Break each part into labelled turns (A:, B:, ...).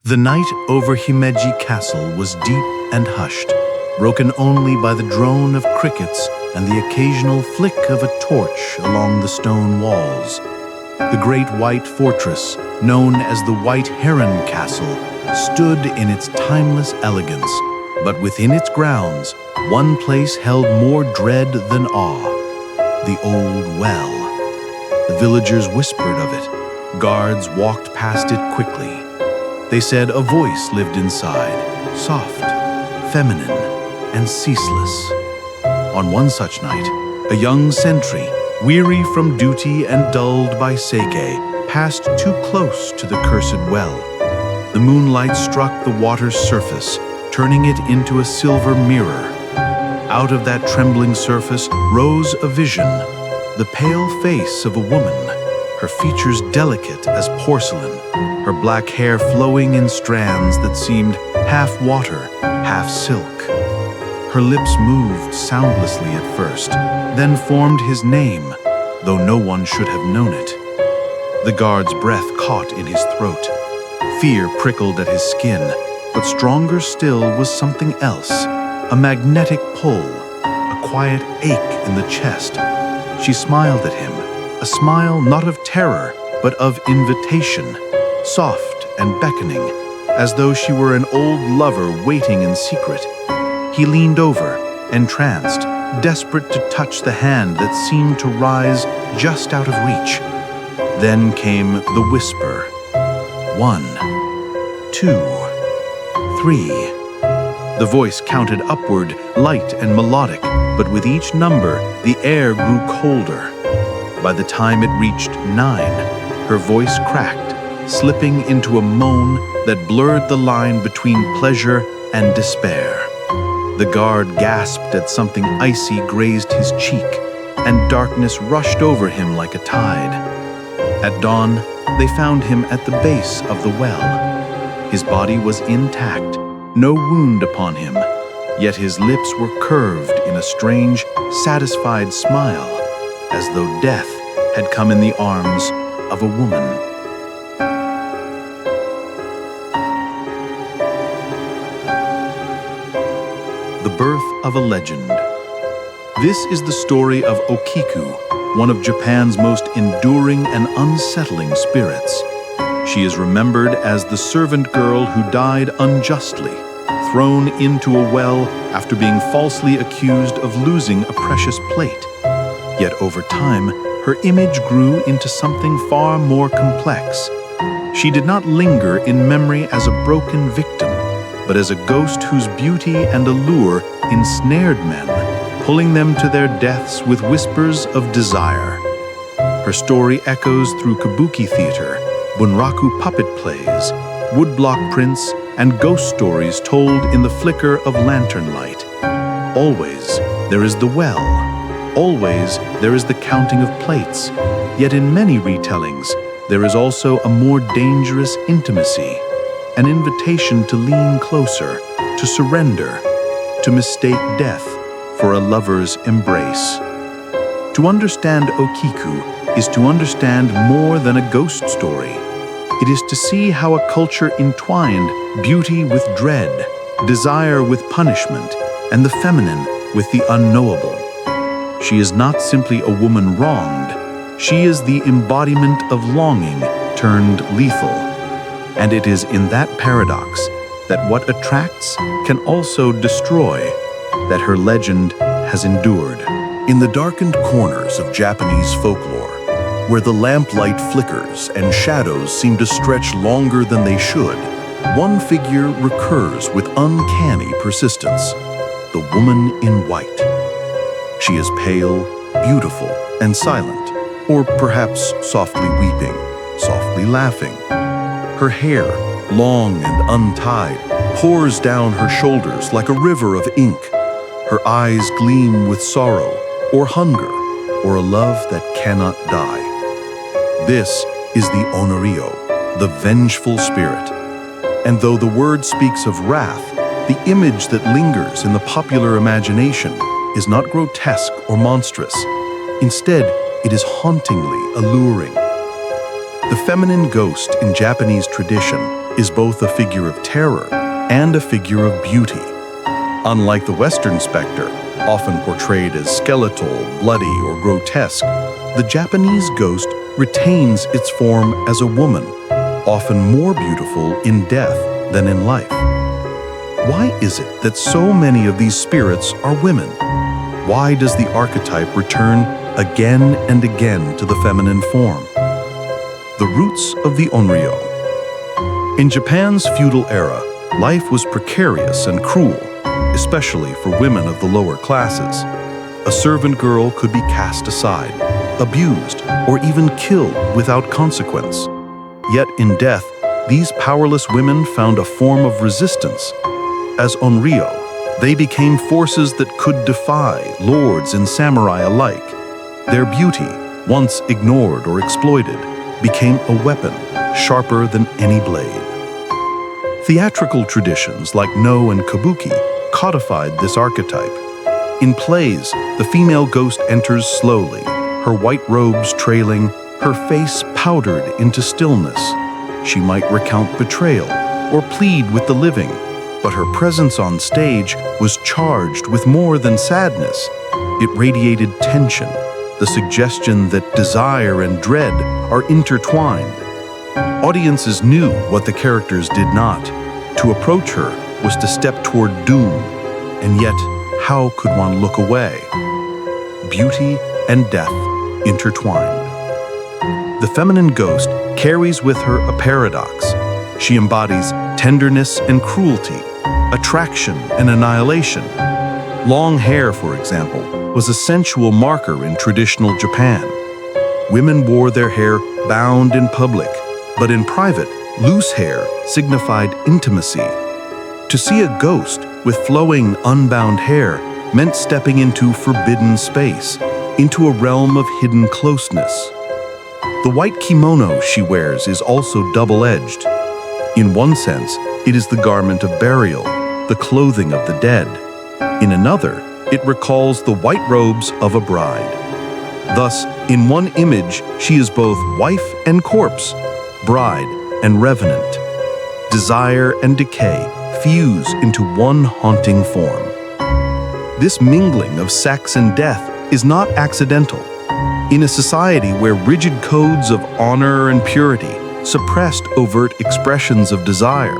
A: The night over Himeji Castle was deep and hushed, broken only by the drone of crickets and the occasional flick of a torch along the stone walls. The great white fortress, known as the White Heron Castle, stood in its timeless elegance, but within its grounds, one place held more dread than awe: the old well. The villagers whispered of it. Guards walked past it quickly. They said a voice lived inside, soft, feminine, and ceaseless. On one such night, a young sentry, weary from duty and dulled by sake, passed too close to the cursed well. The moonlight struck the water's surface, turning it into a silver mirror. Out of that trembling surface rose a vision, the pale face of a woman, her features delicate as porcelain, her black hair flowing in strands that seemed half water, half silk. Her lips moved soundlessly at first, then formed his name, though no one should have known it. The guard's breath caught in his throat. Fear prickled at his skin, but stronger still was something else, a magnetic pull, a quiet ache in the chest. She smiled at him, a smile not of terror, but of invitation, soft and beckoning, as though she were an old lover waiting in secret. He leaned over, entranced, desperate to touch the hand that seemed to rise just out of reach. Then came the whisper. 1, 2, 3. The voice counted upward, light and melodic, but with each number, the air grew colder. By the time it reached 9, her voice cracked, slipping into a moan that blurred the line between pleasure and despair. The guard gasped as something icy grazed his cheek, and darkness rushed over him like a tide. At dawn, they found him at the base of the well. His body was intact, no wound upon him, yet his lips were curved in a strange, satisfied smile, as though death had come in the arms of a woman. The birth of a legend. This is the story of Okiku, one of Japan's most enduring and unsettling spirits. She is remembered as the servant girl who died unjustly, thrown into a well after being falsely accused of losing a precious plate. Yet over time, her image grew into something far more complex. She did not linger in memory as a broken victim, but as a ghost whose beauty and allure ensnared men, pulling them to their deaths with whispers of desire. Her story echoes through kabuki theater, bunraku puppet plays, woodblock prints, and ghost stories told in the flicker of lantern light. Always there is the well. Always there is the counting of plates. Yet in many retellings, there is also a more dangerous intimacy, an invitation to lean closer, to surrender, to mistake death for a lover's embrace. To understand Okiku is to understand more than a ghost story. It is to see how a culture entwined beauty with dread, desire with punishment, and the feminine with the unknowable. She is not simply a woman wronged. She is the embodiment of longing turned lethal. And it is in that paradox that what attracts can also destroy, that her legend has endured. In the darkened corners of Japanese folklore, where the lamplight flickers and shadows seem to stretch longer than they should, one figure recurs with uncanny persistence: the woman in white. She is pale, beautiful, and silent, or perhaps softly weeping, softly laughing. Her hair, long and untied, pours down her shoulders like a river of ink. Her eyes gleam with sorrow, or hunger, or a love that cannot die. This is the Onorio, the vengeful spirit. And though the word speaks of wrath, the image that lingers in the popular imagination is not grotesque or monstrous. Instead, it is hauntingly alluring. The feminine ghost in Japanese tradition is both a figure of terror and a figure of beauty. Unlike the Western specter, often portrayed as skeletal, bloody, or grotesque, the Japanese ghost retains its form as a woman, often more beautiful in death than in life. Why is it that so many of these spirits are women? Why does the archetype return again and again to the feminine form? The roots of the onryo. In Japan's feudal era, life was precarious and cruel, especially for women of the lower classes. A servant girl could be cast aside, abused, or even killed without consequence. Yet in death, these powerless women found a form of resistance. As onryo, they became forces that could defy lords and samurai alike. Their beauty, once ignored or exploited, became a weapon sharper than any blade. Theatrical traditions like No and Kabuki codified this archetype. In plays, the female ghost enters slowly, her white robes trailing, her face powdered into stillness. She might recount betrayal or plead with the living, but her presence on stage was charged with more than sadness. It radiated tension, the suggestion that desire and dread are intertwined. Audiences knew what the characters did not. To approach her was to step toward doom, and yet how could one look away? Beauty and death intertwined. The feminine ghost carries with her a paradox. She embodies tenderness and cruelty, attraction and annihilation. Long hair, for example, was a sensual marker in traditional Japan. Women wore their hair bound in public, but in private, loose hair signified intimacy. To see a ghost with flowing, unbound hair meant stepping into forbidden space, into a realm of hidden closeness. The white kimono she wears is also double-edged. In one sense, it is the garment of burial, the clothing of the dead. In another, it recalls the white robes of a bride. Thus, in one image, she is both wife and corpse, bride and revenant. Desire and decay fuse into one haunting form. This mingling of sex and death is not accidental. In a society where rigid codes of honor and purity suppressed overt expressions of desire,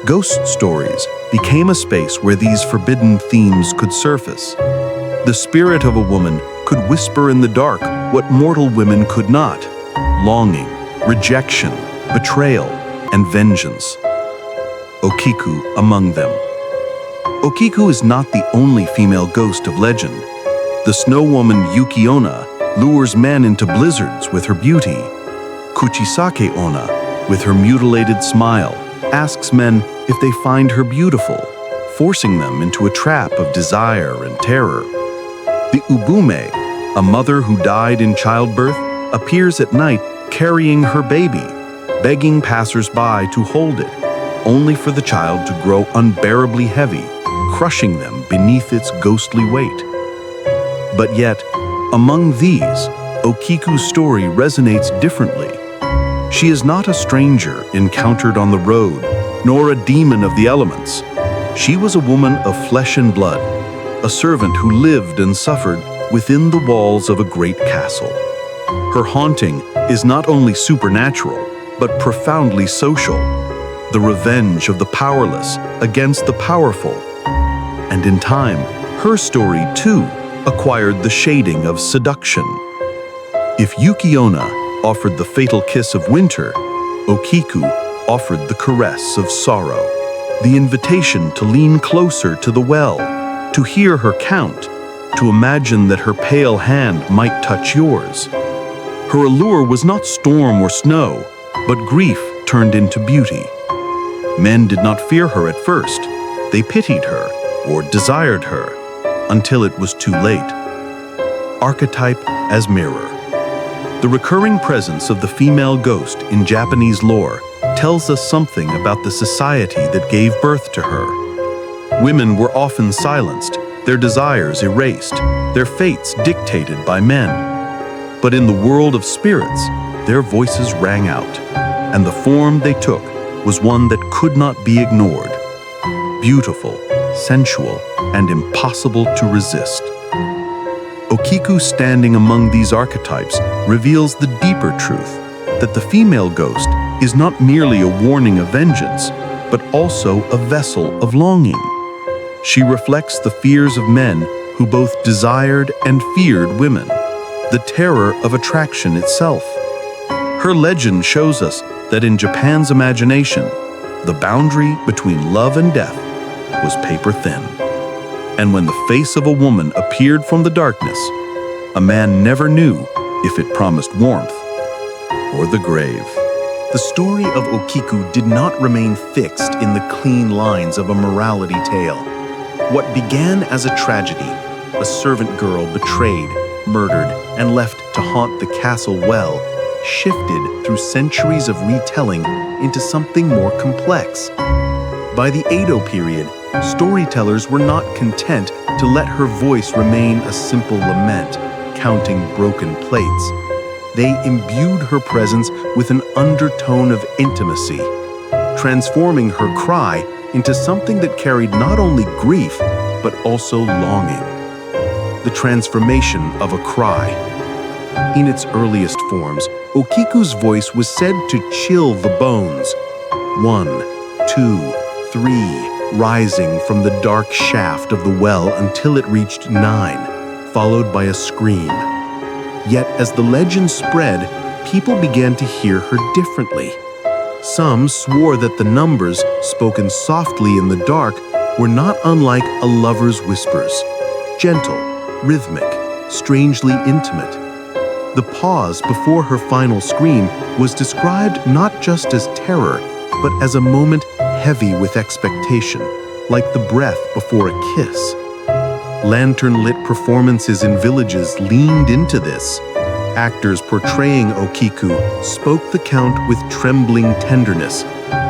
A: ghost stories became a space where these forbidden themes could surface. The spirit of a woman could whisper in the dark what mortal women could not: longing, rejection, betrayal, and vengeance. Okiku among them. Okiku is not the only female ghost of legend. The snow woman Yuki-onna lures men into blizzards with her beauty. Kuchisake Onna, with her mutilated smile, asks men if they find her beautiful, forcing them into a trap of desire and terror. The Ubume, a mother who died in childbirth, appears at night carrying her baby, begging passers-by to hold it, only for the child to grow unbearably heavy, crushing them beneath its ghostly weight. But yet, among these, Okiku's story resonates differently. She is not a stranger encountered on the road, nor a demon of the elements. She was a woman of flesh and blood, a servant who lived and suffered within the walls of a great castle. Her haunting is not only supernatural, but profoundly social, the revenge of the powerless against the powerful. And in time, her story, too, acquired the shading of seduction. If Yuki-onna offered the fatal kiss of winter, Okiku offered the caress of sorrow, the invitation to lean closer to the well, to hear her count, to imagine that her pale hand might touch yours. Her allure was not storm or snow, but grief turned into beauty. Men did not fear her at first. They pitied her or desired her until it was too late. Archetype as mirror. The recurring presence of the female ghost in Japanese lore tells us something about the society that gave birth to her. Women were often silenced, their desires erased, their fates dictated by men. But in the world of spirits, their voices rang out, and the form they took was one that could not be ignored. Beautiful, sensual, and impossible to resist. Okiku standing among these archetypes reveals the deeper truth that the female ghost is not merely a warning of vengeance, but also a vessel of longing. She reflects the fears of men who both desired and feared women, the terror of attraction itself. Her legend shows us that in Japan's imagination, the boundary between love and death was paper thin. And when the face of a woman appeared from the darkness, a man never knew if it promised warmth or the grave. The story of Okiku did not remain fixed in the clean lines of a morality tale. What began as a tragedy, a servant girl betrayed, murdered, and left to haunt the castle well, shifted through centuries of retelling into something more complex. By the Edo period, storytellers were not content to let her voice remain a simple lament, counting broken plates. They imbued her presence with an undertone of intimacy, transforming her cry into something that carried not only grief, but also longing. The transformation of a cry. In its earliest forms, Okiku's voice was said to chill the bones. 1, 2, 3, rising from the dark shaft of the well until it reached 9, followed by a scream. Yet as the legend spread, people began to hear her differently. Some swore that the numbers, spoken softly in the dark, were not unlike a lover's whispers, gentle, rhythmic, strangely intimate. The pause before her final scream was described not just as terror, but as a moment heavy with expectation, like the breath before a kiss. Lantern-lit performances in villages leaned into this. Actors portraying Okiku spoke the count with trembling tenderness,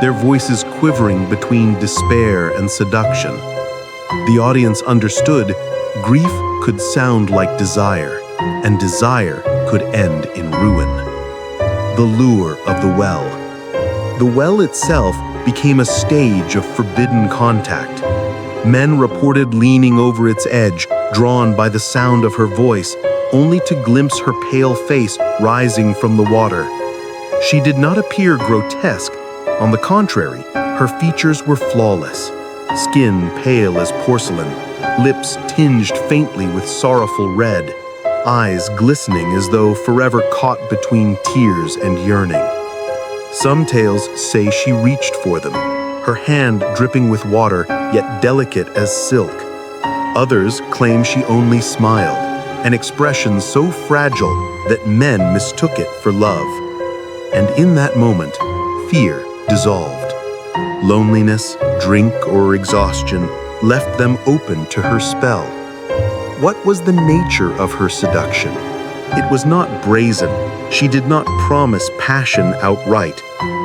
A: their voices quivering between despair and seduction. The audience understood grief could sound like desire, and desire could end in ruin. The lure of the well. The well itself became a stage of forbidden contact. Men reported leaning over its edge, drawn by the sound of her voice, only to glimpse her pale face rising from the water. She did not appear grotesque. On the contrary, her features were flawless. Skin pale as porcelain, lips tinged faintly with sorrowful red, eyes glistening as though forever caught between tears and yearning. Some tales say she reached for them, her hand dripping with water, yet delicate as silk. Others claim she only smiled, an expression so fragile that men mistook it for love. And in that moment, fear dissolved. Loneliness, drink, or exhaustion left them open to her spell. What was the nature of her seduction? It was not brazen. She did not promise passion outright.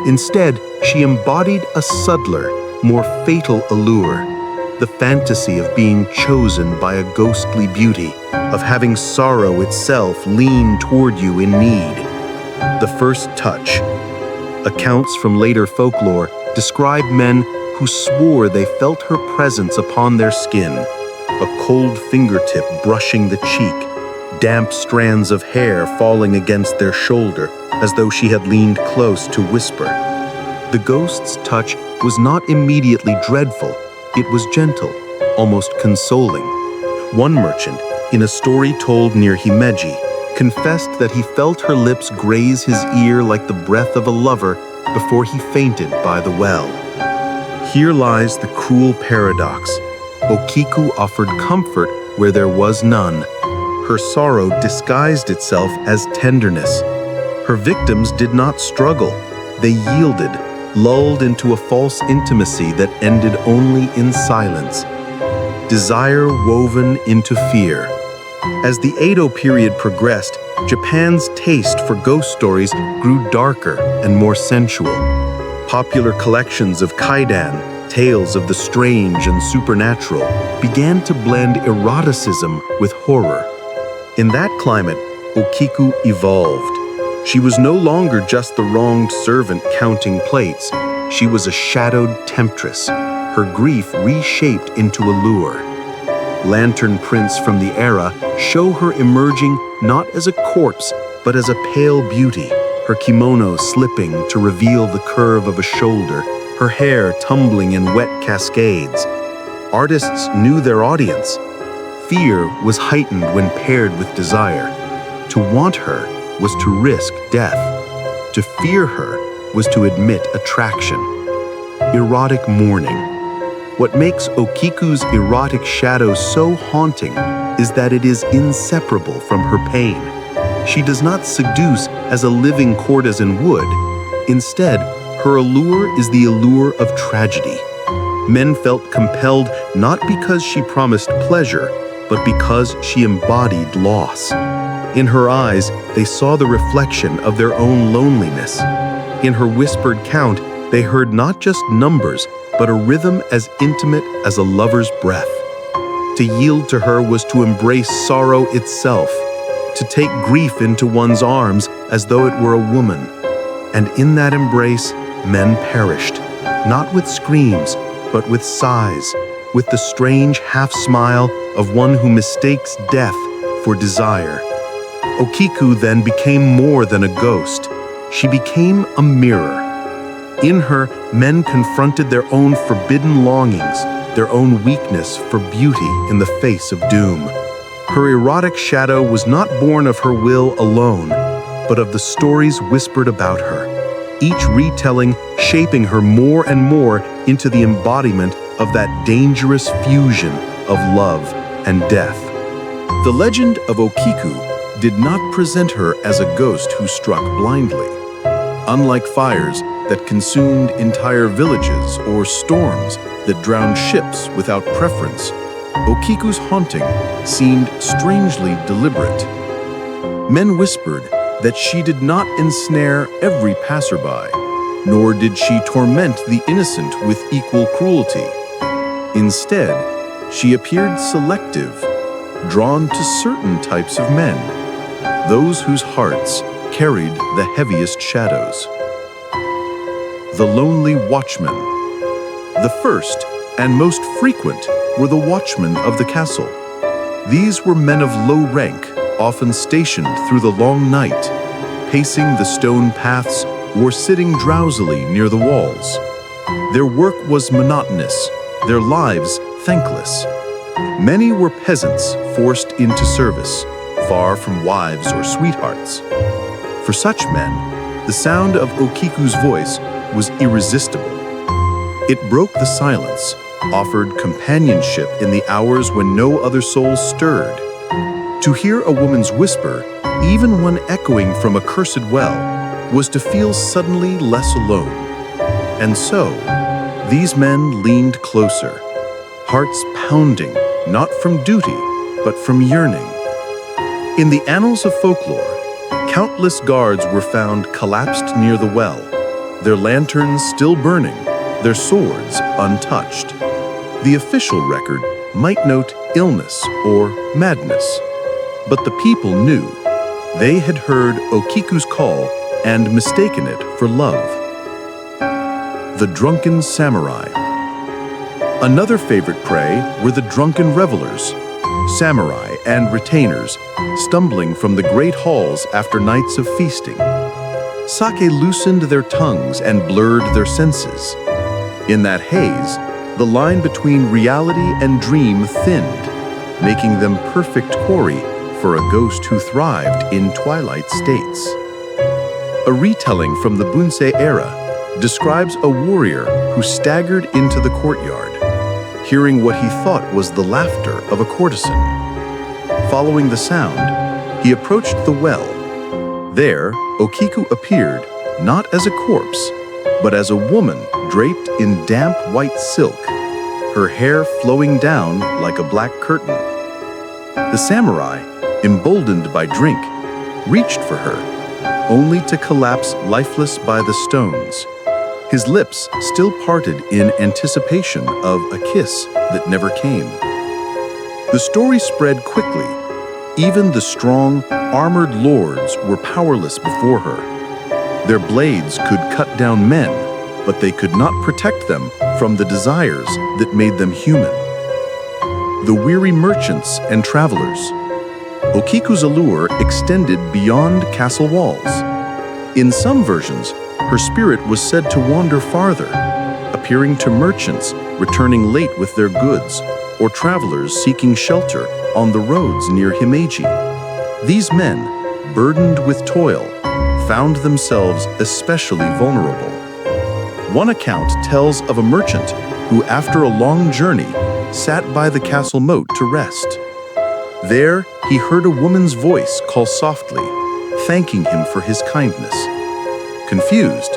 A: Instead, she embodied a subtler, more fatal allure, the fantasy of being chosen by a ghostly beauty, of having sorrow itself lean toward you in need. The first touch. Accounts from later folklore describe men who swore they felt her presence upon their skin, a cold fingertip brushing the cheek, damp strands of hair falling against their shoulder as though she had leaned close to whisper. The ghost's touch was not immediately dreadful. It was gentle, almost consoling. One merchant, in a story told near Himeji, confessed that he felt her lips graze his ear like the breath of a lover before he fainted by the well. Here lies the cruel paradox. Okiku offered comfort where there was none. Her sorrow disguised itself as tenderness. Her victims did not struggle. They yielded, lulled into a false intimacy that ended only in silence. Desire woven into fear. As the Edo period progressed, Japan's taste for ghost stories grew darker and more sensual. Popular collections of kaidan, tales of the strange and supernatural, began to blend eroticism with horror. In that climate, Okiku evolved. She was no longer just the wronged servant counting plates. She was a shadowed temptress, her grief reshaped into a lure. Lantern prints from the era show her emerging not as a corpse, but as a pale beauty, her kimono slipping to reveal the curve of a shoulder, her hair tumbling in wet cascades. Artists knew their audience. Fear was heightened when paired with desire. To want her was to risk death. To fear her was to admit attraction. Erotic mourning. What makes Okiku's erotic shadow so haunting is that it is inseparable from her pain. She does not seduce as a living courtesan would. Instead, her allure is the allure of tragedy. Men felt compelled not because she promised pleasure, but because she embodied loss. In her eyes, they saw the reflection of their own loneliness. In her whispered count, they heard not just numbers, but a rhythm as intimate as a lover's breath. To yield to her was to embrace sorrow itself, to take grief into one's arms as though it were a woman. And in that embrace, men perished, not with screams, but with sighs, with the strange half-smile of one who mistakes death for desire. Okiku then became more than a ghost. She became a mirror. In her, men confronted their own forbidden longings, their own weakness for beauty in the face of doom. Her erotic shadow was not born of her will alone, but of the stories whispered about her, each retelling shaping her more and more into the embodiment of that dangerous fusion of love and death. The legend of Okiku did not present her as a ghost who struck blindly. Unlike fires that consumed entire villages or storms that drowned ships without preference, Okiku's haunting seemed strangely deliberate. Men whispered that she did not ensnare every passerby, nor did she torment the innocent with equal cruelty. Instead, she appeared selective, drawn to certain types of men, those whose hearts carried the heaviest shadows. The lonely watchmen. The first and most frequent were the watchmen of the castle. These were men of low rank, often stationed through the long night, pacing the stone paths or sitting drowsily near the walls. Their work was monotonous, their lives thankless. Many were peasants forced into service, far from wives or sweethearts. For such men, the sound of Okiku's voice was irresistible. It broke the silence, offered companionship in the hours when no other soul stirred. To hear a woman's whisper, even when echoing from a cursed well, was to feel suddenly less alone. And so, these men leaned closer, hearts pounding, not from duty, but from yearning. In the annals of folklore, countless guards were found collapsed near the well, their lanterns still burning, their swords untouched. The official record might note illness or madness, but the people knew. They had heard Okiku's call and mistaken it for love. The drunken samurai. Another favorite prey were the drunken revelers, samurai and retainers, stumbling from the great halls after nights of feasting. Sake loosened their tongues and blurred their senses. In that haze, the line between reality and dream thinned, making them perfect quarry for a ghost who thrived in twilight states. A retelling from the Bunsei era describes a warrior who staggered into the courtyard, hearing what he thought was the laughter of a courtesan. Following the sound, he approached the well. There, Okiku appeared, not as a corpse, but as a woman draped in damp white silk, her hair flowing down like a black curtain. The samurai, emboldened by drink, reached for her, only to collapse lifeless by the stones, his lips still parted in anticipation of a kiss that never came. The story spread quickly. Even the strong, armored lords were powerless before her. Their blades could cut down men, but they could not protect them from the desires that made them human. The weary merchants and travelers. Okiku's allure extended beyond castle walls. In some versions, her spirit was said to wander farther, appearing to merchants returning late with their goods, or travelers seeking shelter on the roads near Himeji. These men, burdened with toil, found themselves especially vulnerable. One account tells of a merchant who, after a long journey, sat by the castle moat to rest. There, he heard a woman's voice call softly, thanking him for his kindness. Confused,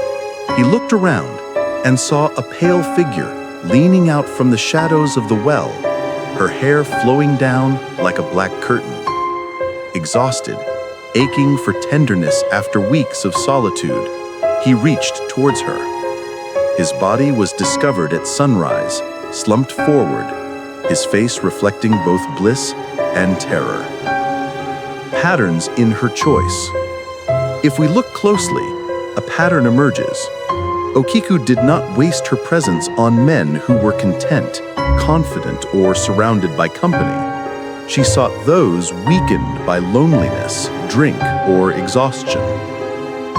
A: he looked around and saw a pale figure leaning out from the shadows of the well, her hair flowing down like a black curtain. Exhausted, aching for tenderness after weeks of solitude, he reached towards her. His body was discovered at sunrise, slumped forward, his face reflecting both bliss and terror. Patterns in her choice. If we look closely, a pattern emerges. Okiku did not waste her presence on men who were content, confident, or surrounded by company. She sought those weakened by loneliness, drink, or exhaustion.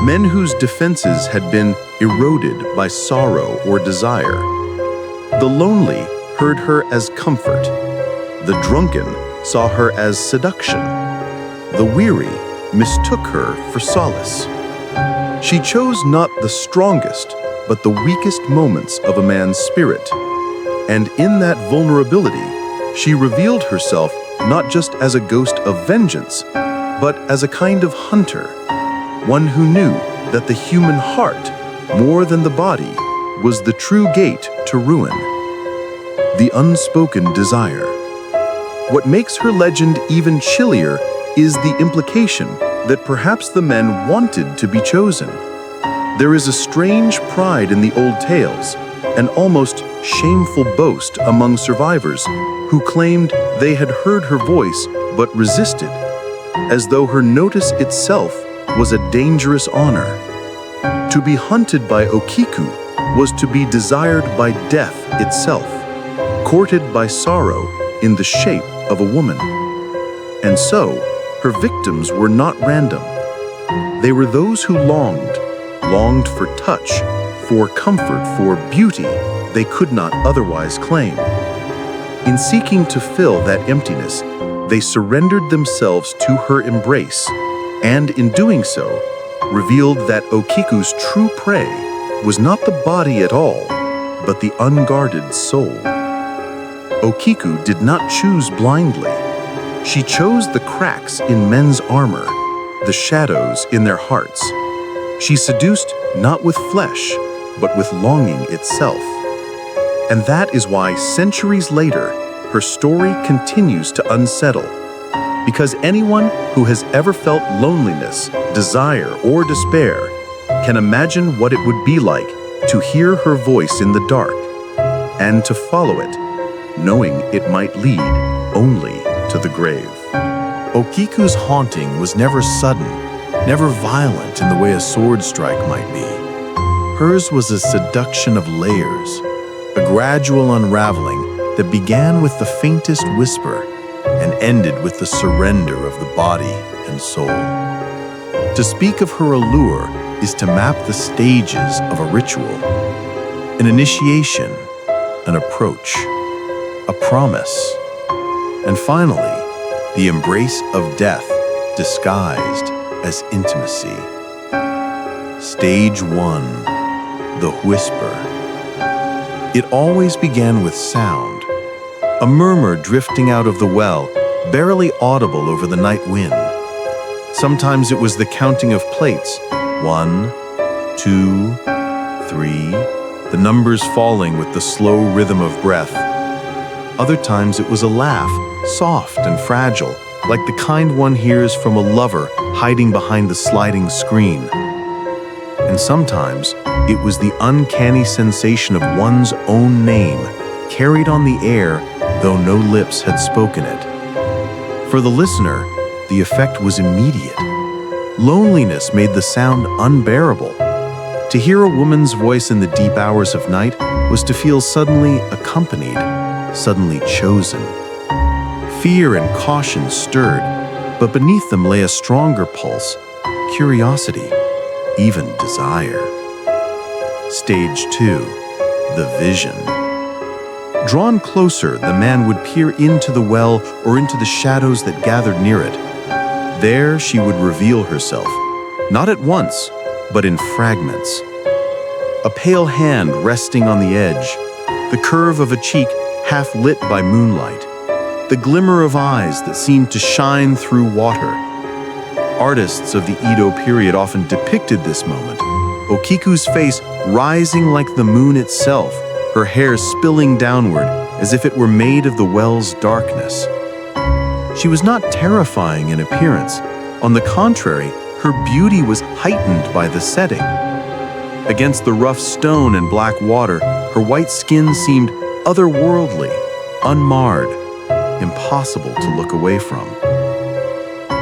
A: Men whose defenses had been eroded by sorrow or desire. The lonely heard her as comfort. The drunken saw her as seduction. The weary mistook her for solace. She chose not the strongest, but the weakest moments of a man's spirit. And in that vulnerability, she revealed herself not just as a ghost of vengeance, but as a kind of hunter, one who knew that the human heart, more than the body, was the true gate to ruin. The unspoken desire. What makes her legend even chillier is the implication that perhaps the men wanted to be chosen. There is a strange pride in the old tales, an almost shameful boast among survivors who claimed they had heard her voice but resisted, as though her notice itself was a dangerous honor. To be hunted by Okiku was to be desired by death itself, courted by sorrow in the shape of a woman. And so, her victims were not random. They were those who longed for touch, for comfort, for beauty they could not otherwise claim. In seeking to fill that emptiness, they surrendered themselves to her embrace, and in doing so, revealed that Okiku's true prey was not the body at all, but the unguarded soul. Okiku did not choose blindly. She chose the cracks in men's armor, the shadows in their hearts. She seduced not with flesh, but with longing itself. And that is why centuries later, her story continues to unsettle. Because anyone who has ever felt loneliness, desire, or despair can imagine what it would be like to hear her voice in the dark and to follow it, knowing it might lead only to the grave. Okiku's haunting was never sudden, never violent in the way a sword strike might be. Hers was a seduction of layers, a gradual unraveling that began with the faintest whisper and ended with the surrender of the body and soul. To speak of her allure is to map the stages of a ritual, an initiation, an approach, a promise, and finally, the embrace of death disguised as intimacy. Stage 1, the whisper. It always began with sound, a murmur drifting out of the well, barely audible over the night wind. Sometimes it was the counting of plates, 1, 2, 3, the numbers falling with the slow rhythm of breath. Other times it was a laugh, soft and fragile, like the kind one hears from a lover hiding behind the sliding screen. And sometimes it was the uncanny sensation of one's own name, carried on the air, though no lips had spoken it. For the listener, the effect was immediate. Loneliness made the sound unbearable. To hear a woman's voice in the deep hours of night was to feel suddenly accompanied, suddenly chosen. Fear and caution stirred, but beneath them lay a stronger pulse, curiosity, even desire. Stage 2. The vision. Drawn closer, the man would peer into the well or into the shadows that gathered near it. There she would reveal herself, not at once, but in fragments. A pale hand resting on the edge, the curve of a cheek half lit by moonlight, the glimmer of eyes that seemed to shine through water. Artists of the Edo period often depicted this moment. Okiku's face rising like the moon itself, her hair spilling downward as if it were made of the well's darkness. She was not terrifying in appearance. On the contrary, her beauty was heightened by the setting. Against the rough stone and black water, her white skin seemed otherworldly, unmarred, impossible to look away from.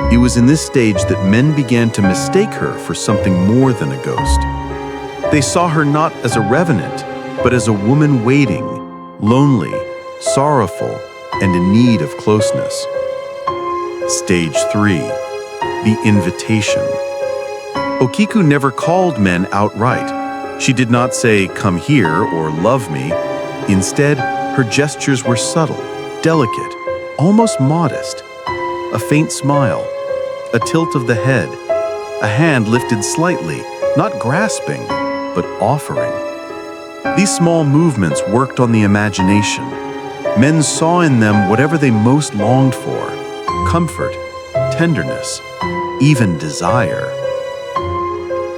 A: It was in this stage that men began to mistake her for something more than a ghost. They saw her not as a revenant, but as a woman waiting, lonely, sorrowful, and in need of closeness. Stage 3. The invitation. Okiku never called men outright. She did not say, "Come here," or "Love me." Instead, her gestures were subtle, delicate, almost modest. A faint smile, a tilt of the head, a hand lifted slightly, not grasping, but offering. These small movements worked on the imagination. Men saw in them whatever they most longed for: comfort, tenderness, even desire.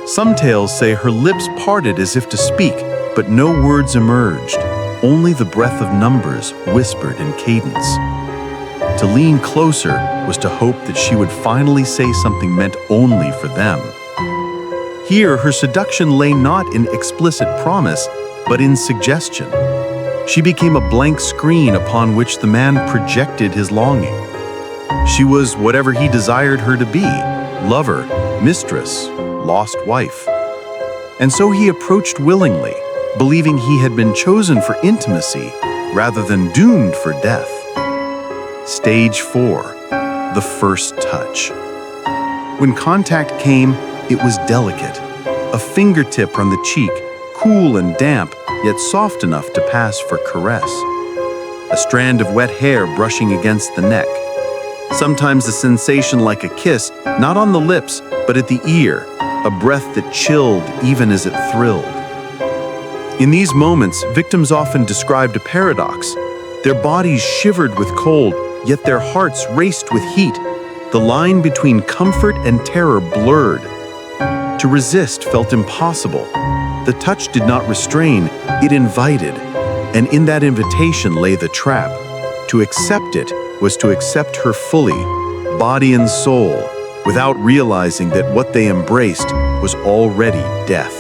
A: Some tales say her lips parted as if to speak, but no words emerged, only the breath of numbers whispered in cadence. To lean closer was to hope that she would finally say something meant only for them. Here, her seduction lay not in explicit promise, but in suggestion. She became a blank screen upon which the man projected his longing. She was whatever he desired her to be: lover, mistress, lost wife. And so he approached willingly, believing he had been chosen for intimacy rather than doomed for death. Stage 4. The first touch. When contact came, it was delicate. A fingertip on the cheek, cool and damp, yet soft enough to pass for caress. A strand of wet hair brushing against the neck. Sometimes a sensation like a kiss, not on the lips, but at the ear, a breath that chilled even as it thrilled. In these moments, victims often described a paradox. Their bodies shivered with cold, yet their hearts raced with heat. The line between comfort and terror blurred. To resist felt impossible. The touch did not restrain, it invited. And in that invitation lay the trap. To accept it was to accept her fully, body and soul, without realizing that what they embraced was already death.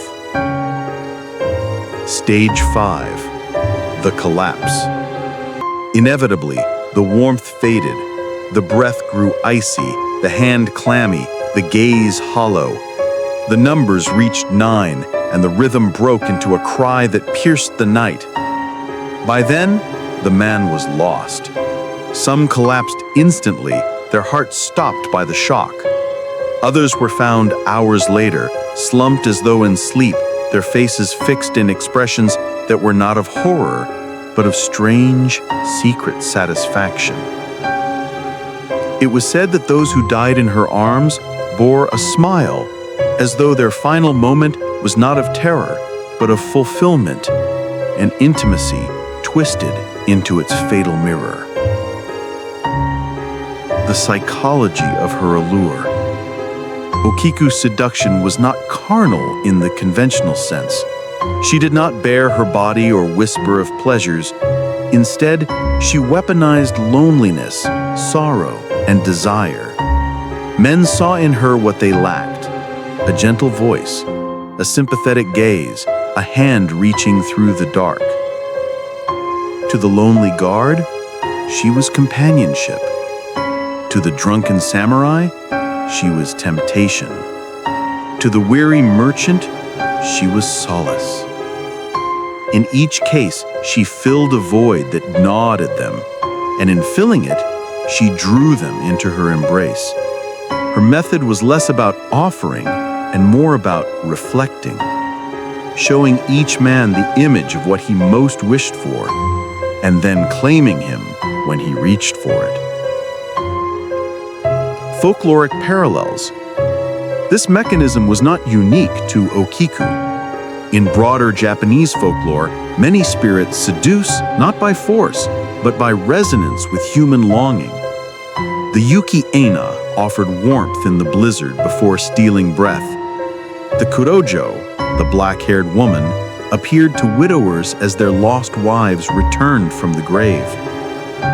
A: Stage 5. The collapse. Inevitably, the warmth faded. The breath grew icy, the hand clammy, the gaze hollow. The numbers reached 9, and the rhythm broke into a cry that pierced the night. By then, the man was lost. Some collapsed instantly, their hearts stopped by the shock. Others were found hours later, slumped as though in sleep, their faces fixed in expressions that were not of horror, but of strange, secret satisfaction. It was said that those who died in her arms bore a smile, as though their final moment was not of terror, but of fulfillment, and intimacy twisted into its fatal mirror. The psychology of her allure. Okiku's seduction was not carnal in the conventional sense. She did not bare her body or whisper of pleasures. Instead, she weaponized loneliness, sorrow, and desire. Men saw in her what they lacked: a gentle voice, a sympathetic gaze, a hand reaching through the dark. To the lonely guard, she was companionship. To the drunken samurai, she was temptation. To the weary merchant, she was solace. In each case, she filled a void that gnawed at them, and in filling it, she drew them into her embrace. Her method was less about offering and more about reflecting, showing each man the image of what he most wished for, and then claiming him when he reached for it. Folkloric parallels. This mechanism was not unique to Okiku. In broader Japanese folklore, many spirits seduce not by force, but by resonance with human longing. The Yuki Eina offered warmth in the blizzard before stealing breath. The Kurojo, the black-haired woman, appeared to widowers as their lost wives returned from the grave.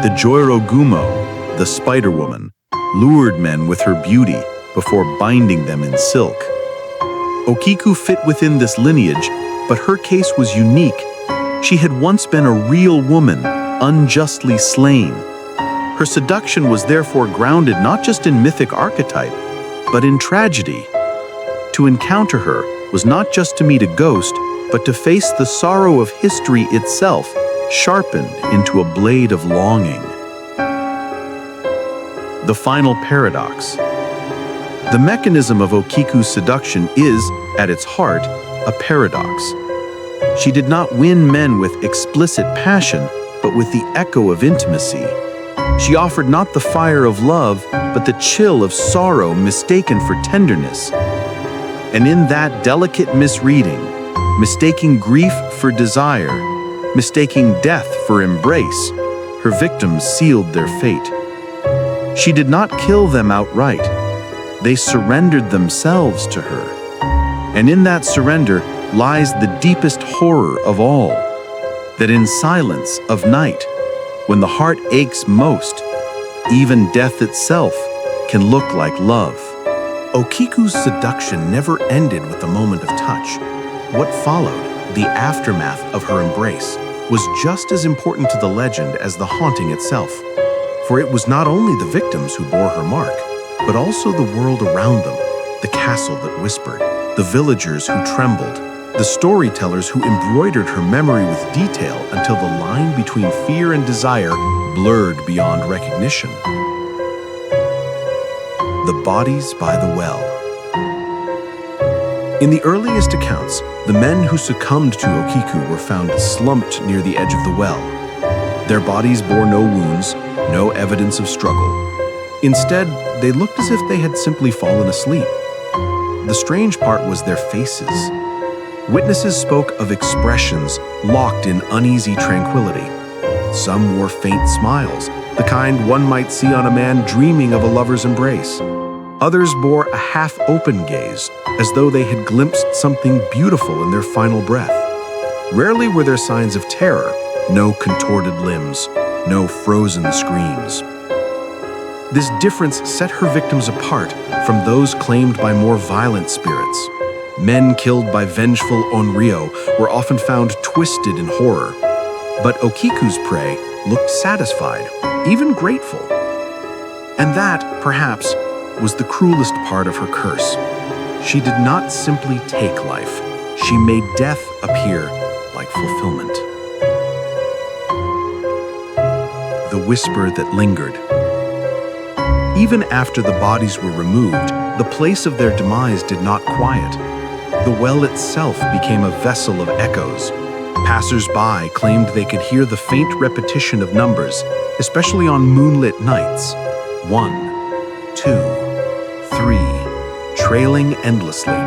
A: The Joirogumo, the spider woman, lured men with her beauty before binding them in silk. Okiku fit within this lineage, but her case was unique. She had once been a real woman, unjustly slain. Her seduction was therefore grounded not just in mythic archetype, but in tragedy. To encounter her was not just to meet a ghost, but to face the sorrow of history itself, sharpened into a blade of longing. The final paradox. The mechanism of Okiku's seduction is, at its heart, a paradox. She did not win men with explicit passion, but with the echo of intimacy. She offered not the fire of love, but the chill of sorrow mistaken for tenderness. And in that delicate misreading, mistaking grief for desire, mistaking death for embrace, her victims sealed their fate. She did not kill them outright. They surrendered themselves to her. And in that surrender lies the deepest horror of all, that in silence of night, when the heart aches most, even death itself can look like love. Okiku's seduction never ended with the moment of touch. What followed, the aftermath of her embrace, was just as important to the legend as the haunting itself. For it was not only the victims who bore her mark, but also the world around them, the castle that whispered, the villagers who trembled, the storytellers who embroidered her memory with detail until the line between fear and desire blurred beyond recognition. The bodies by the well. In the earliest accounts, the men who succumbed to Okiku were found slumped near the edge of the well. Their bodies bore no wounds, no evidence of struggle. Instead, they looked as if they had simply fallen asleep. The strange part was their faces. Witnesses spoke of expressions locked in uneasy tranquility. Some wore faint smiles, the kind one might see on a man dreaming of a lover's embrace. Others bore a half-open gaze, as though they had glimpsed something beautiful in their final breath. Rarely were there signs of terror, no contorted limbs, no frozen screams. This difference set her victims apart from those claimed by more violent spirits. Men killed by vengeful onryo were often found twisted in horror. But Okiku's prey looked satisfied, even grateful. And that, perhaps, was the cruelest part of her curse. She did not simply take life. She made death appear like fulfillment. The whisper that lingered. Even after the bodies were removed, the place of their demise did not quiet. The well itself became a vessel of echoes. Passers-by claimed they could hear the faint repetition of numbers, especially on moonlit nights. 1, 2, 3, trailing endlessly,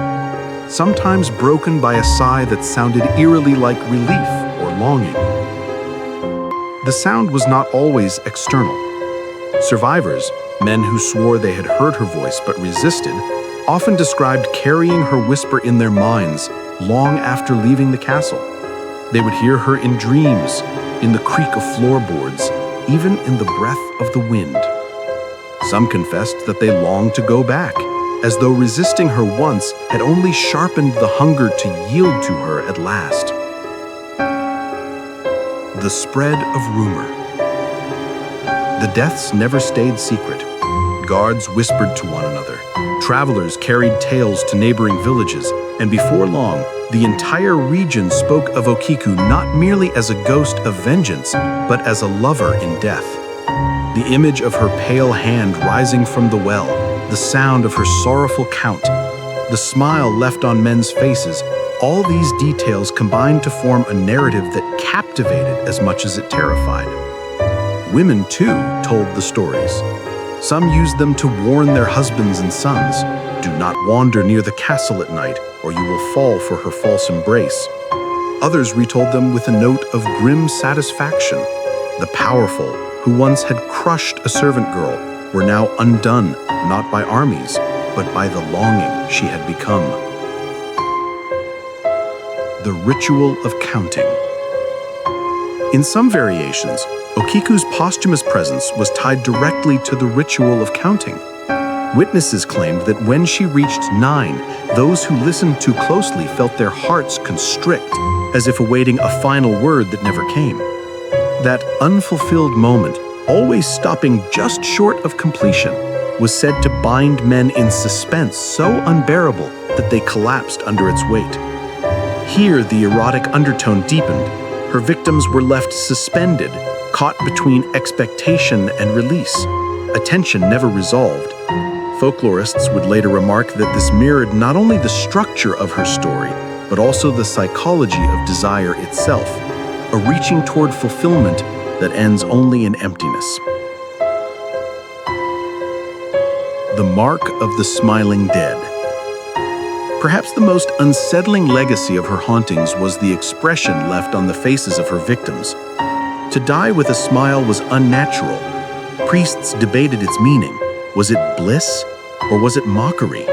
A: sometimes broken by a sigh that sounded eerily like relief or longing. The sound was not always external. Survivors, men who swore they had heard her voice but resisted, often described carrying her whisper in their minds long after leaving the castle. They would hear her in dreams, in the creak of floorboards, even in the breath of the wind. Some confessed that they longed to go back, as though resisting her once had only sharpened the hunger to yield to her at last. The spread of rumor. The deaths never stayed secret. Guards whispered to one another. Travelers carried tales to neighboring villages, and before long, The entire region spoke of Okiku not merely as a ghost of vengeance, but as a lover in death. The image of her pale hand rising from the well, the sound of her sorrowful count, the smile left on men's faces, all these details combined to form a narrative that captivated as much as it terrified. Women, too, told the stories. Some used them to warn their husbands and sons, "Do not wander near the castle at night, or you will fall for her false embrace." Others retold them with a note of grim satisfaction. The powerful, who once had crushed a servant girl, were now undone, not by armies, but by the longing she had become. The ritual of counting. In some variations, Okiku's posthumous presence was tied directly to the ritual of counting. Witnesses claimed that when she reached 9, those who listened too closely felt their hearts constrict, as if awaiting a final word that never came. That unfulfilled moment, always stopping just short of completion, was said to bind men in suspense so unbearable that they collapsed under its weight. Here, the erotic undertone deepened. Her victims were left suspended, caught between expectation and release, a tension never resolved. Folklorists would later remark that this mirrored not only the structure of her story, but also the psychology of desire itself, a reaching toward fulfillment that ends only in emptiness. The Mark of the Smiling Dead. Perhaps the most unsettling legacy of her hauntings was the expression left on the faces of her victims. To die with a smile was unnatural. Priests debated its meaning. Was it bliss, or was it mockery?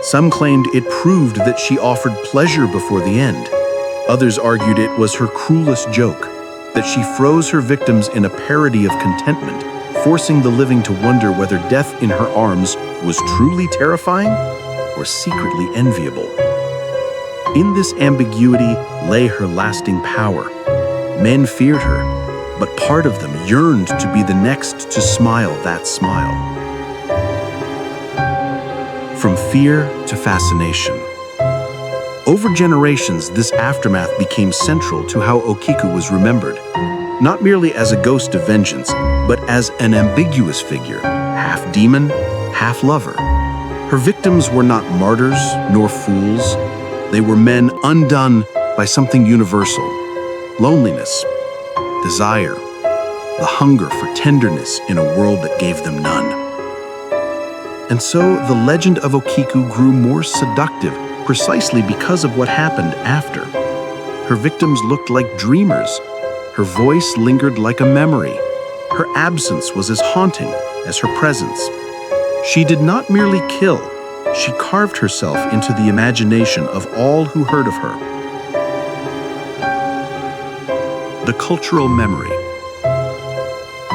A: Some claimed it proved that she offered pleasure before the end. Others argued it was her cruelest joke, that she froze her victims in a parody of contentment, forcing the living to wonder whether death in her arms was truly terrifying or secretly enviable. In this ambiguity lay her lasting power. Men feared her, but part of them yearned to be the next to smile that smile. From fear to fascination. Over generations, this aftermath became central to how Okiku was remembered, not merely as a ghost of vengeance, but as an ambiguous figure, half demon, half lover. Her victims were not martyrs nor fools. They were men undone by something universal: loneliness, desire, the hunger for tenderness in a world that gave them none. And so the legend of Okiku grew more seductive precisely because of what happened after. Her victims looked like dreamers. Her voice lingered like a memory. Her absence was as haunting as her presence. She did not merely kill, she carved herself into the imagination of all who heard of her. The cultural memory.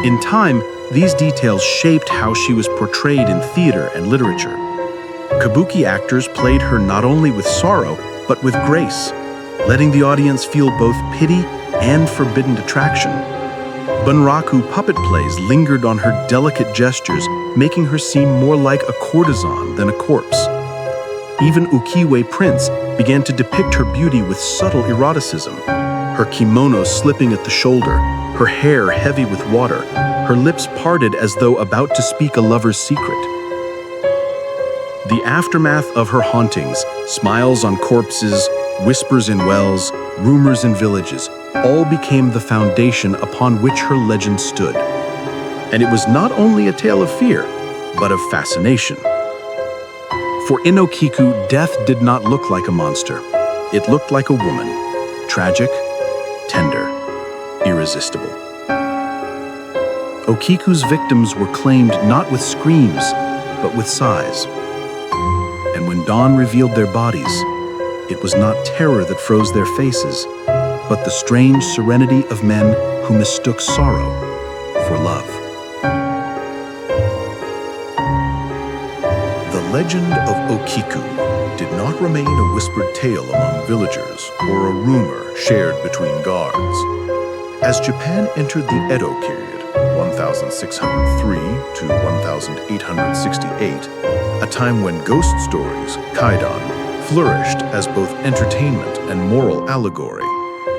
A: In time, these details shaped how she was portrayed in theater and literature. Kabuki actors played her not only with sorrow, but with grace, letting the audience feel both pity and forbidden attraction. Bunraku puppet plays lingered on her delicate gestures, making her seem more like a courtesan than a corpse. Even ukiyo-e prints began to depict her beauty with subtle eroticism, her kimono slipping at the shoulder, her hair heavy with water, her lips parted as though about to speak a lover's secret. The aftermath of her hauntings, smiles on corpses, whispers in wells, rumors in villages, all became the foundation upon which her legend stood. And it was not only a tale of fear, but of fascination. For in Okiku, death did not look like a monster. It looked like a woman, tragic, tender, irresistible. Okiku's victims were claimed not with screams, but with sighs. And when dawn revealed their bodies, it was not terror that froze their faces, but the strange serenity of men who mistook sorrow for love. The legend of Okiku did not remain a whispered tale among villagers or a rumor shared between guards. As Japan entered the Edo period, 1603 to 1868, a time when ghost stories, kaidan, flourished as both entertainment and moral allegory,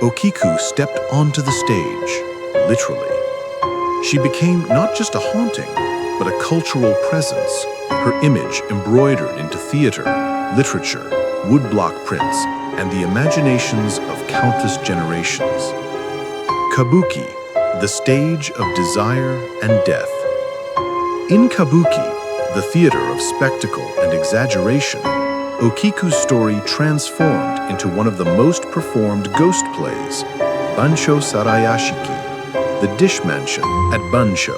A: Okiku stepped onto the stage, literally. She became not just a haunting, but a cultural presence, her image embroidered into theater, literature, woodblock prints, and the imaginations of countless generations. Kabuki, the stage of desire and death. In Kabuki, the theater of spectacle and exaggeration, Okiku's story transformed into one of the most performed ghost plays, Bansho Sarayashiki, the dish mansion at Bansho.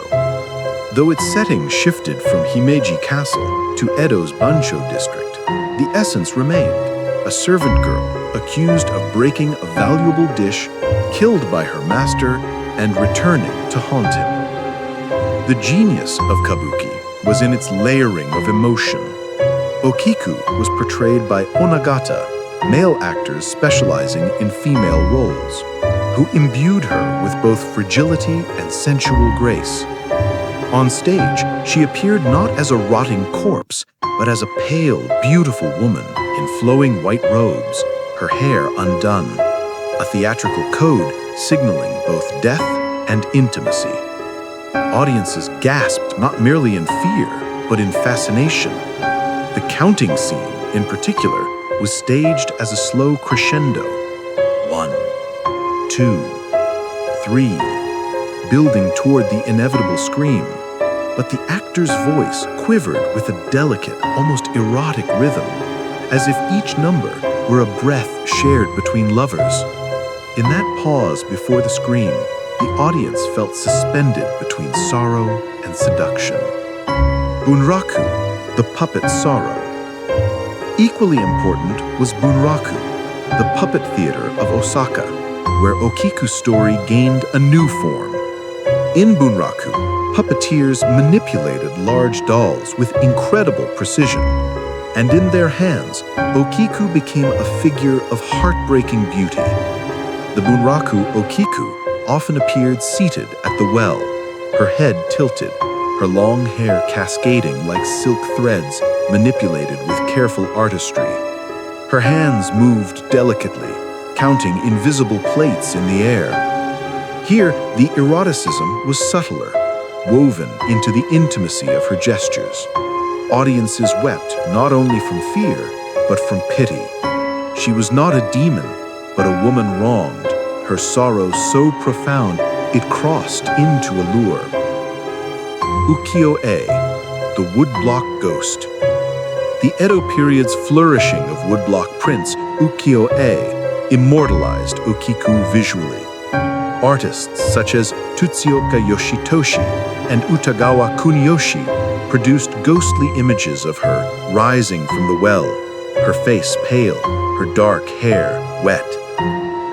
A: Though its setting shifted from Himeji Castle to Edo's Bansho district, the essence remained: a servant girl accused of breaking a valuable dish, killed by her master, and returning to haunt him. The genius of Kabuki was in its layering of emotion. Okiku was portrayed by Onagata, male actors specializing in female roles, who imbued her with both fragility and sensual grace. On stage, she appeared not as a rotting corpse, but as a pale, beautiful woman in flowing white robes, her hair undone, a theatrical code signaling both death and intimacy. Audiences gasped not merely in fear, but in fascination. The counting scene, in particular, was staged as a slow crescendo. 1, 2, 3, building toward the inevitable scream. But the actor's voice quivered with a delicate, almost erotic rhythm, as if each number were a breath shared between lovers. In that pause before the scream, the audience felt suspended between sorrow and seduction. Bunraku, the puppet sorrow. Equally important was Bunraku, the puppet theater of Osaka, where Okiku's story gained a new form. In Bunraku, puppeteers manipulated large dolls with incredible precision, and in their hands, Okiku became a figure of heartbreaking beauty. The Bunraku Okiku often appeared seated at the well, her head tilted, her long hair cascading like silk threads manipulated with careful artistry. Her hands moved delicately, counting invisible plates in the air. Here, the eroticism was subtler, woven into the intimacy of her gestures. Audiences wept not only from fear, but from pity. She was not a demon, but a woman wronged, her sorrow so profound it crossed into allure. Ukiyo-e, the woodblock ghost. The Edo period's flourishing of woodblock prints, ukiyo-e, immortalized Okiku visually. Artists such as Tsuyoka Yoshitoshi and Utagawa Kuniyoshi produced ghostly images of her rising from the well, her face pale, her dark hair wet.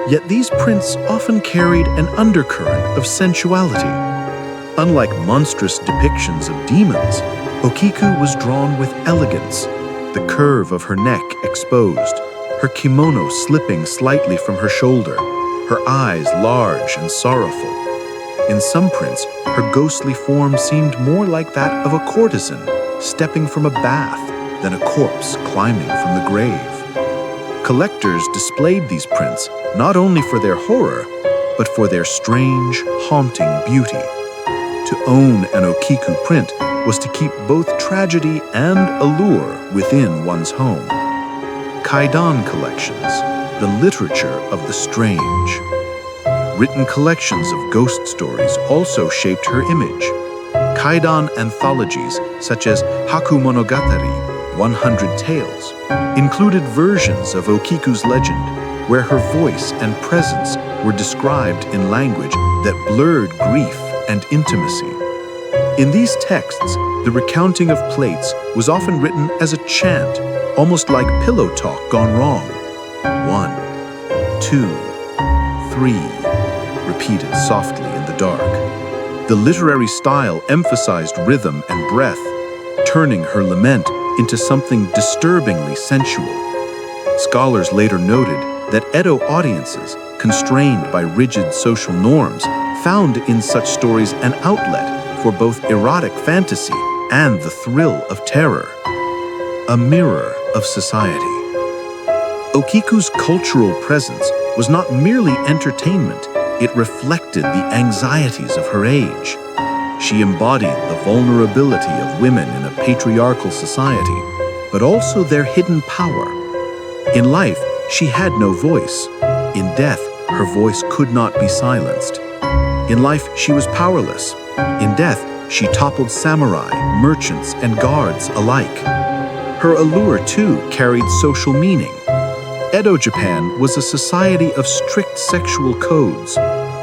A: Yet these prints often carried an undercurrent of sensuality. Unlike monstrous depictions of demons, Okiku was drawn with elegance, the curve of her neck exposed, her kimono slipping slightly from her shoulder, her eyes large and sorrowful. In some prints, her ghostly form seemed more like that of a courtesan stepping from a bath than a corpse climbing from the grave. Collectors displayed these prints not only for their horror, but for their strange, haunting beauty. To own an Okiku print was to keep both tragedy and allure within one's home. Kaidan collections, the literature of the strange. Written collections of ghost stories also shaped her image. Kaidan anthologies such as Haku Monogatari, 100 Tales, included versions of Okiku's legend, where her voice and presence were described in language that blurred grief and intimacy. In these texts, the recounting of plates was often written as a chant, almost like pillow talk gone wrong. 1, 2, 3, repeated softly in the dark. The literary style emphasized rhythm and breath, turning her lament into something disturbingly sensual. Scholars later noted that Edo audiences, constrained by rigid social norms, found in such stories an outlet for both erotic fantasy and the thrill of terror. A mirror of society. Okiku's cultural presence was not merely entertainment, it reflected the anxieties of her age. She embodied the vulnerability of women in a patriarchal society, but also their hidden power. In life, she had no voice. In death, her voice could not be silenced. In life, she was powerless. In death, she toppled samurai, merchants, and guards alike. Her allure, too, carried social meaning. Edo Japan was a society of strict sexual codes,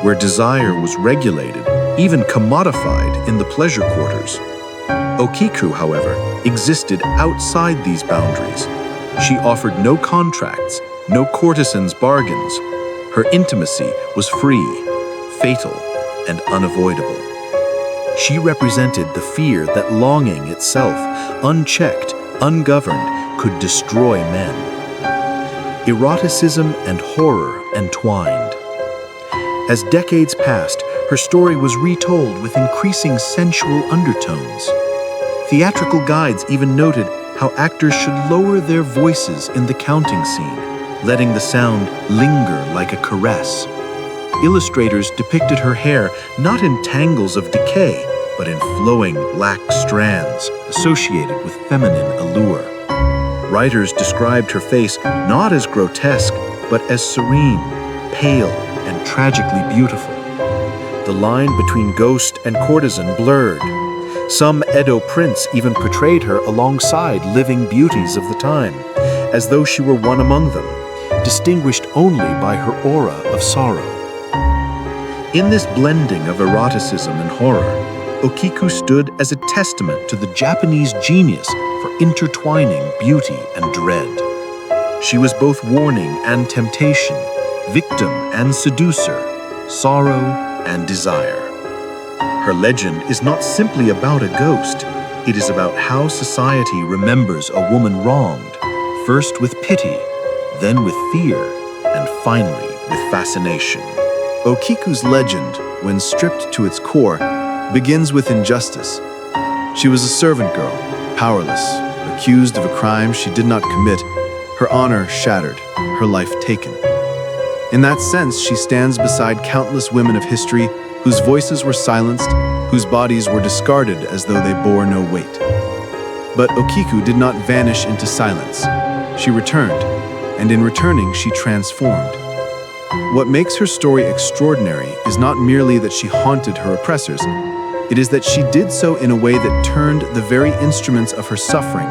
A: where desire was regulated, even commodified in the pleasure quarters. Okiku, however, existed outside these boundaries. She offered no contracts, no courtesan's bargains. Her intimacy was free, fatal, and unavoidable. She represented the fear that longing itself, unchecked, ungoverned, could destroy men. Eroticism and horror entwined. As decades passed, her story was retold with increasing sensual undertones. Theatrical guides even noted how actors should lower their voices in the counting scene, letting the sound linger like a caress. Illustrators depicted her hair not in tangles of decay, but in flowing black strands associated with feminine allure. Writers described her face not as grotesque, but as serene, pale, and tragically beautiful. The line between ghost and courtesan blurred. Some Edo prints even portrayed her alongside living beauties of the time, as though she were one among them, distinguished only by her aura of sorrow. In this blending of eroticism and horror, Okiku stood as a testament to the Japanese genius for intertwining beauty and dread. She was both warning and temptation, victim and seducer, sorrow and desire. Her legend is not simply about a ghost. It is about how society remembers a woman wronged, first with pity, then with fear, and finally with fascination. Okiku's legend, when stripped to its core, begins with injustice. She was a servant girl, powerless, accused of a crime she did not commit, her honor shattered, her life taken. In that sense, she stands beside countless women of history whose voices were silenced, whose bodies were discarded as though they bore no weight. But Okiku did not vanish into silence. She returned, and in returning, she transformed. What makes her story extraordinary is not merely that she haunted her oppressors, it is that she did so in a way that turned the very instruments of her suffering,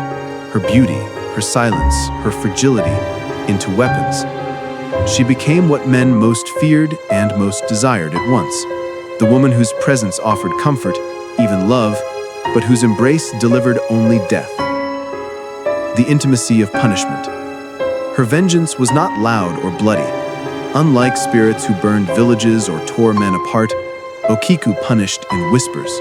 A: her beauty, her silence, her fragility, into weapons. She became what men most feared and most desired at once, the woman whose presence offered comfort, even love, but whose embrace delivered only death. The intimacy of punishment. Her vengeance was not loud or bloody. Unlike spirits who burned villages or tore men apart, Okiku punished in whispers.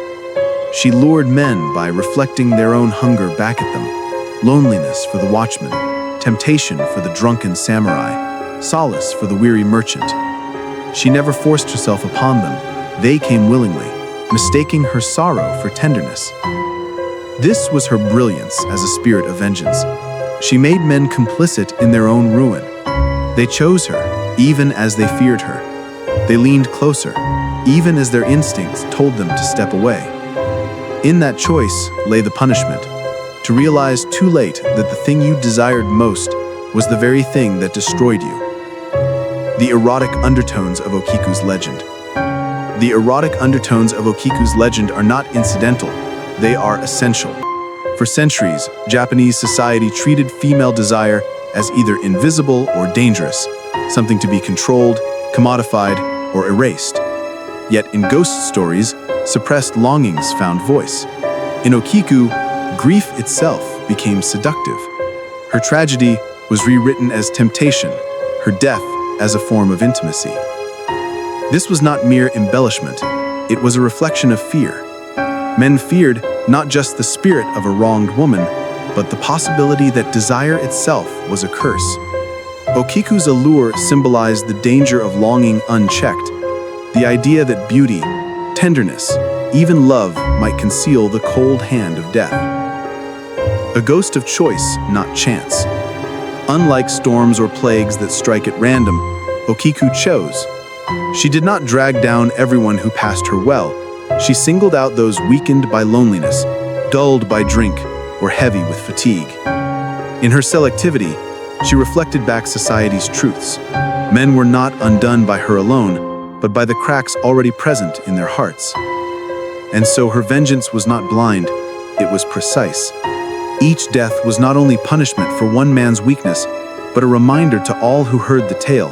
A: She lured men by reflecting their own hunger back at them, loneliness for the watchman, temptation for the drunken samurai, solace for the weary merchant. She never forced herself upon them. They came willingly, mistaking her sorrow for tenderness. This was her brilliance as a spirit of vengeance. She made men complicit in their own ruin. They chose her, even as they feared her. They leaned closer, even as their instincts told them to step away. In that choice lay the punishment, to realize too late that the thing you desired most was the very thing that destroyed you. The erotic undertones of Okiku's legend. The erotic undertones of Okiku's legend are not incidental, they are essential. For centuries, Japanese society treated female desire as either invisible or dangerous, something to be controlled, commodified, or erased. Yet in ghost stories, suppressed longings found voice. In Okiku, grief itself became seductive. Her tragedy was rewritten as temptation, her death as a form of intimacy. This was not mere embellishment, it was a reflection of fear. Men feared not just the spirit of a wronged woman, but the possibility that desire itself was a curse. Okiku's allure symbolized the danger of longing unchecked, the idea that beauty, tenderness, even love might conceal the cold hand of death. A ghost of choice, not chance. Unlike storms or plagues that strike at random, Okiku chose. She did not drag down everyone who passed her well. She singled out those weakened by loneliness, dulled by drink, or heavy with fatigue. In her selectivity, she reflected back society's truths. Men were not undone by her alone, but by the cracks already present in their hearts. And so her vengeance was not blind, it was precise. Each death was not only punishment for one man's weakness, but a reminder to all who heard the tale.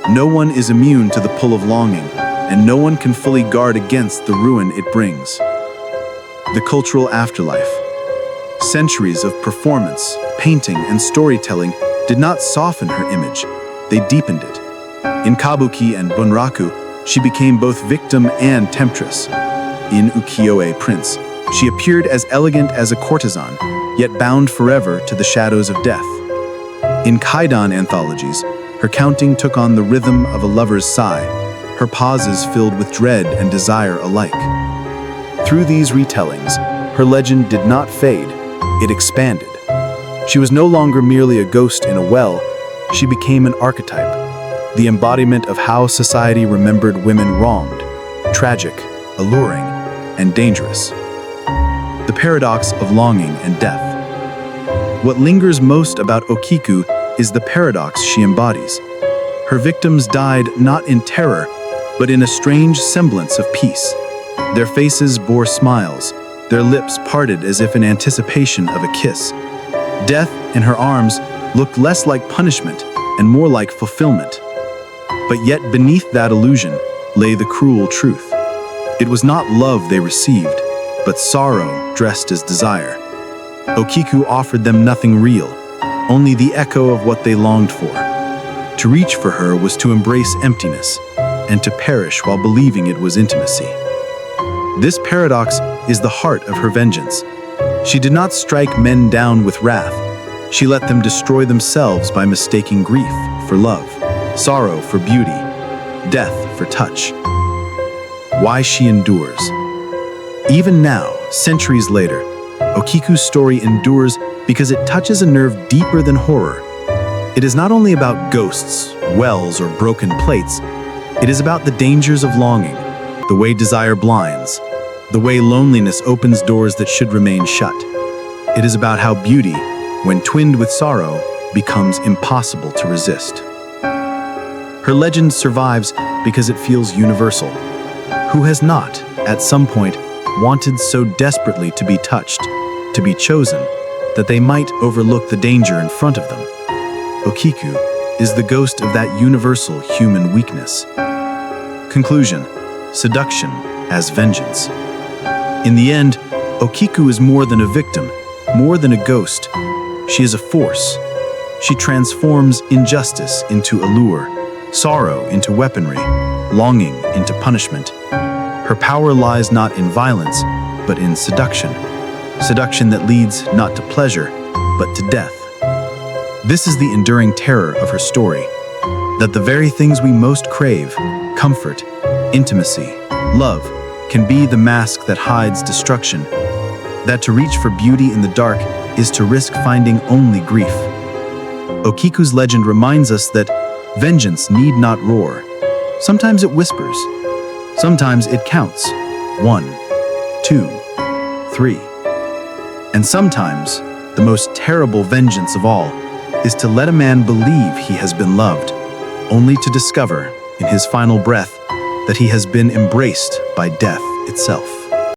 A: No one is immune to the pull of longing, and no one can fully guard against the ruin it brings. The cultural afterlife. Centuries of performance, painting, and storytelling did not soften her image, they deepened it. In kabuki and bunraku, she became both victim and temptress. In ukiyo-e Prince, she appeared as elegant as a courtesan, yet bound forever to the shadows of death. In kaidan anthologies, her counting took on the rhythm of a lover's sigh, her pauses filled with dread and desire alike. Through these retellings, her legend did not fade, it expanded. She was no longer merely a ghost in a well, she became an archetype, the embodiment of how society remembered women wronged, tragic, alluring, and dangerous. The paradox of longing and death. What lingers most about Okiku is the paradox she embodies. Her victims died not in terror, but in a strange semblance of peace. Their faces bore smiles, their lips parted as if in anticipation of a kiss. Death, in her arms, looked less like punishment and more like fulfillment. But yet beneath that illusion lay the cruel truth. It was not love they received, but sorrow dressed as desire. Okiku offered them nothing real, only the echo of what they longed for. To reach for her was to embrace emptiness, and to perish while believing it was intimacy. This paradox is the heart of her vengeance. She did not strike men down with wrath. She let them destroy themselves by mistaking grief for love, sorrow for beauty, death for touch. Why she endures. Even now, centuries later, Okiku's story endures because it touches a nerve deeper than horror. It is not only about ghosts, wells, or broken plates. It is about the dangers of longing, the way desire blinds, the way loneliness opens doors that should remain shut. It is about how beauty, when twinned with sorrow, becomes impossible to resist. Her legend survives because it feels universal. Who has not, at some point, wanted so desperately to be touched, to be chosen, that they might overlook the danger in front of them? Okiku is the ghost of that universal human weakness. Conclusion: seduction as vengeance. In the end, Okiku is more than a victim, more than a ghost. She is a force. She transforms injustice into allure, sorrow into weaponry, longing into punishment. Her power lies not in violence, but in seduction. Seduction that leads not to pleasure, but to death. This is the enduring terror of her story, that the very things we most crave, comfort, intimacy, love, can be the mask that hides destruction, that to reach for beauty in the dark is to risk finding only grief. Okiku's legend reminds us that vengeance need not roar. Sometimes it whispers. Sometimes it counts. 1, 2, 3. And sometimes, the most terrible vengeance of all is to let a man believe he has been loved, only to discover, in his final breath, that he has been embraced by death itself.